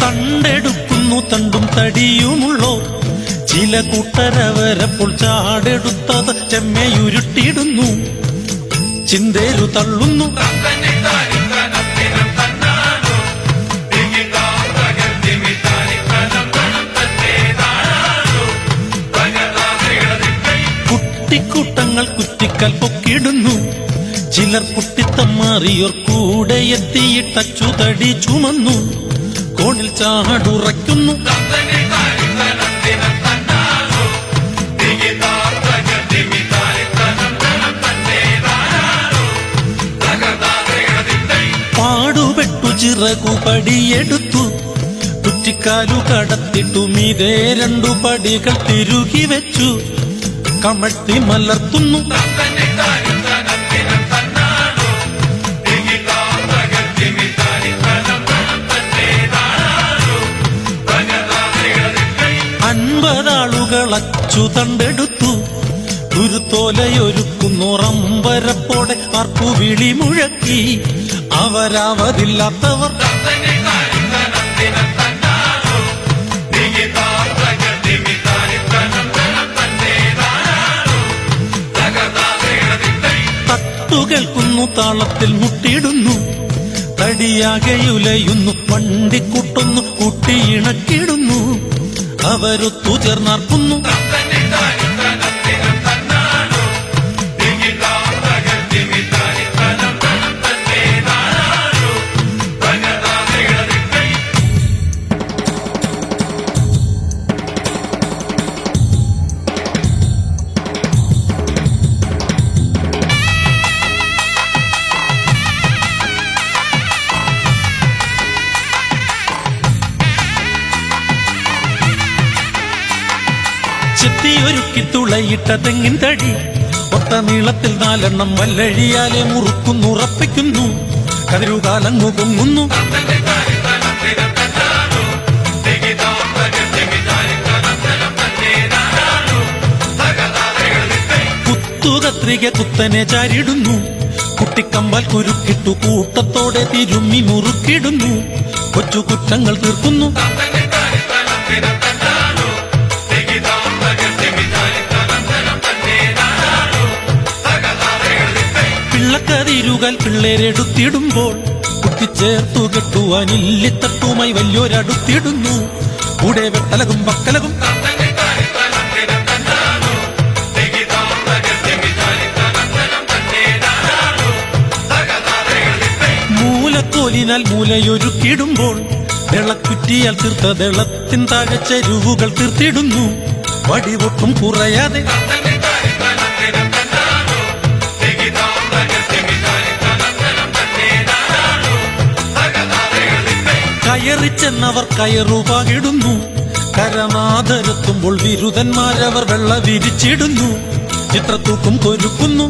തണ്ടെടുക്കുന്നു തണ്ടും തടിയുമുള്ളോ ചില കൂട്ടരവരപ്പോൾ ചാടെടുത്തത് ചെമ്മയുരുട്ടിയിടുന്നു ചിന്തേരു തള്ളുന്നു കുട്ടിക്കൂട്ടങ്ങൾ കുറ്റിക്കാൽ പൊക്കിടുന്നു ചിലർ കുട്ടിത്തമ്മാറിയോർ കൂടെ എത്തിയിട്ടച്ചുതടി ചുമന്നു കോണിൽ ചാടുറയ്ക്കുന്നു പാടുപെട്ടു ചിറകു പടിയെടുത്തു കുറ്റിക്കാലു കടത്തിട്ടു മീതെ രണ്ടു പടികൾ തിരുകി വെച്ചു കമഴ്ത്തി മലർത്തുന്നു അൻപതാളുകളച്ചു തണ്ടെടുത്തു ഗുരുത്തോലയൊരുക്കുന്നോറമ്പരപ്പോടെ ആർക്കു വിളി മുഴക്കി അവരാവതില്ലാത്തവർ കേൾക്കുന്നു താളത്തിൽ മുട്ടിയിടുന്നു തടിയാകെയുലയുന്നു വണ്ടിക്കൂട്ടൊന്നു കൂട്ടിയിണക്കിടുന്നു അവരൊത്തു ചേർന്നാർക്കുന്നു ചെത്തിയൊരുക്കി തുളയിട്ട തെങ്ങിൻ തടി ഒത്ത നീളത്തിൽ 4 വല്ലഴിയാലെ മുറുക്കുന്നുറപ്പിക്കുന്നു കതിരുകാലങ്ങു പൊങ്ങുന്നു കുത്തുകത്രിക കുത്തനെ ചാരിടുന്നു കുട്ടിക്കമ്പാൽ കുരുക്കിട്ടു കൂട്ടത്തോടെ തിരുമ്മി മുറുക്കിടുന്നു കൊച്ചു കുറ്റങ്ങൾ തീർക്കുന്നു പിള്ളക്കതിരുകാൽ പിള്ളേരെടുത്തിടുമ്പോൾ കുത്തിച്ചേർത്തു കെട്ടുവാനില്ലിത്തട്ടുമായി വലിയൊരടുത്തിടുന്നു കൂടെ വെട്ടലകും പക്കലകും മൂലക്കോലിനാൽ മൂലയൊരുക്കിടുമ്പോൾ വെള്ളക്കുറ്റിയാൽ തീർത്ത വെള്ളത്തിൻ താഴെ ചെരുവുകൾ തീർത്തിടുന്നു വടിവൊട്ടും കുറയാതെ കയറിച്ചെന്നവർ കയറുപാകിടുന്നു കരനാഥരെത്തുമ്പോൾ വിരുദന്മാരവർ വെള്ള വിരിച്ചിടുന്നു ചിത്രത്തൂക്കും കൊരുക്കുന്നു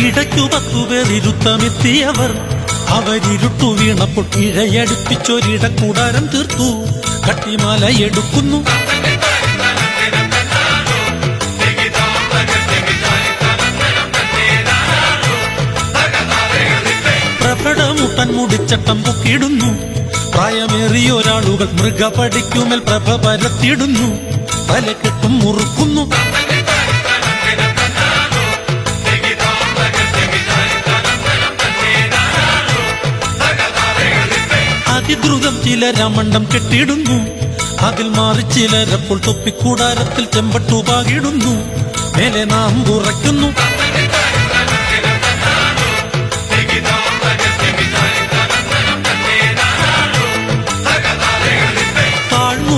ഇടയ്ക്കു 10 പേർ ഇരുത്തമെത്തിയവർ അവരിരുട്ടു വീണപ്പോൾ ഇഴയടുപ്പിച്ചൊരിടക്കൂടാരം തീർത്തു കട്ടിമാല എടുക്കുന്നു പ്രഭടമുട്ടൻ മുടിച്ചട്ടം പൊക്കിടുന്നു പ്രായമേറിയൊരാളുകൾ മൃഗപടിക്കുമേൽ പ്രഭ പരത്തിയിടുന്നു തലക്കെട്ടും മുറുക്കുന്നു അതിദ്രുതം ചിലരമണ്ടം കെട്ടിയിടുന്നു അതിൽ മാറി ചിലരപ്പോൾ തൊപ്പിക്കൂടാരത്തിൽ ചെമ്പട്ടുപാകിടുന്നു മേലെ നാം ഉറയ്ക്കുന്നു താഴ്ന്നു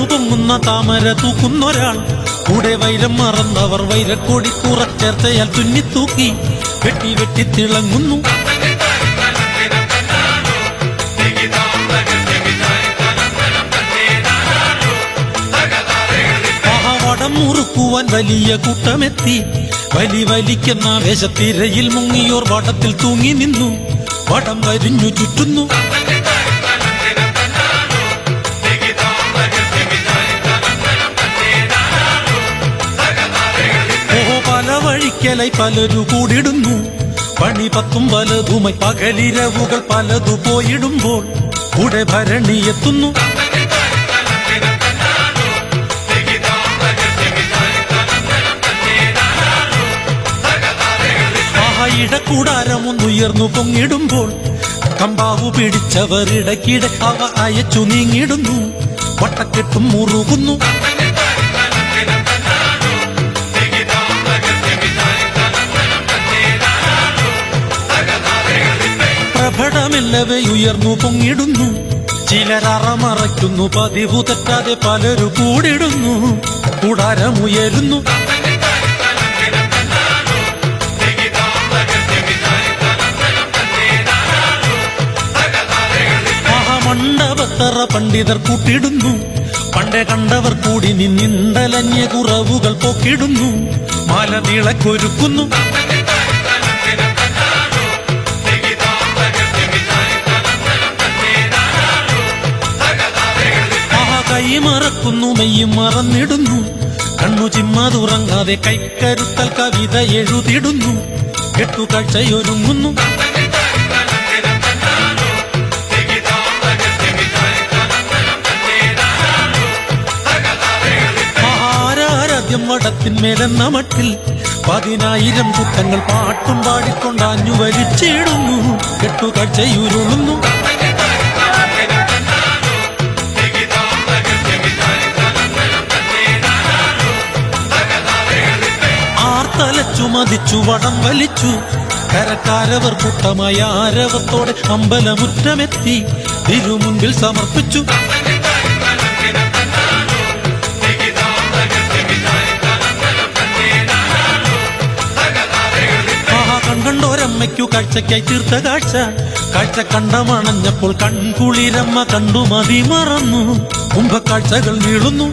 താമര തൂക്കുന്നൊരാൾ കൂടെ വൈരം മറന്നവർ വൈരക്കോടി കുറച്ചേർത്തയാൽ തുന്നിത്തൂക്കി വെട്ടി വെട്ടി തിളങ്ങുന്നു വടം മുറുക്കുവാൻ വലിയ കൂട്ടമെത്തി വലിക്കുന്ന വേഷത്തിരയിൽ മുങ്ങിയോർ വടത്തിൽ തൂങ്ങി നിന്നു വടം വരിഞ്ഞു ചുറ്റുന്നു പടിക്കലായി പലരു കൂടിടുന്നു. പണി പത്തും പലതുമായി പകലിരവുകൾ പലതു പോയിടുമ്പോൾ കൂടെ ഭരണി എത്തുന്നു. ഇടക്കൂടാരമൊന്നുയർന്നു പൊങ്ങിടുമ്പോൾ കമ്പാവു പിടിച്ചവർ ഇടയ്ക്കിടെ അവ അയച്ചു നീങ്ങിടുന്നു. വട്ടക്കെട്ടും മുറുകുന്നു. പ്രഭടമെല്ലവേ ഉയർന്നു പൊങ്ങിടുന്നു. ചിലരറമറയ്ക്കുന്നു. പതിവു തെറ്റാതെ പലരു കൂടിടുന്നു. കൂടാരമുയരുന്നു. മണ്ഡപത്തറ പണ്ഡിതർ കൂട്ടിടുന്നു. പണ്ടേ കണ്ടവർ കൂടി നിന്നിണ്ടലഞ്ഞ കുറവുകൾ പോക്കിടുന്നു. മാല നീളക്കൊരുക്കുന്നു. കൈമറക്കുന്നു. മെയ്യും മറന്നിടുന്നു. കണ്ണു ചിമ്മാതുറങ്ങാതെ കൈക്കരുത്തൽ കവിത എഴുതിടുന്നു. കെട്ടുകാഴ്ചയൊരുങ്ങുന്നു. വടത്തിന്മേലെന്ന മട്ടിൽ 10,000 കൂട്ടങ്ങൾ പാട്ടും പാടിക്കൊണ്ടാഞ്ഞു വലിച്ചിടുന്നു. കെട്ടുകാഴ്ചയുരുളുന്നു. ആർത്തലച്ചു മതിച്ചു വടം വലിച്ചു. കരക്കാരവർ കൂട്ടമായ ആരവത്തോടെ അമ്പലമുറ്റമെത്തി തിരുമുൻപിൽ സമർപ്പിച്ചു. കണ്ടോരമ്മയ്ക്കു കാഴ്ചയ്ക്കായി തീർത്ത കാഴ്ച. കാഴ്ച കണ്ടമണഞ്ഞപ്പോൾ കൺകുളിരമ്മ കണ്ടു മതി മറന്നു. കുംഭക്കാഴ്ചകൾ നീളുന്നു.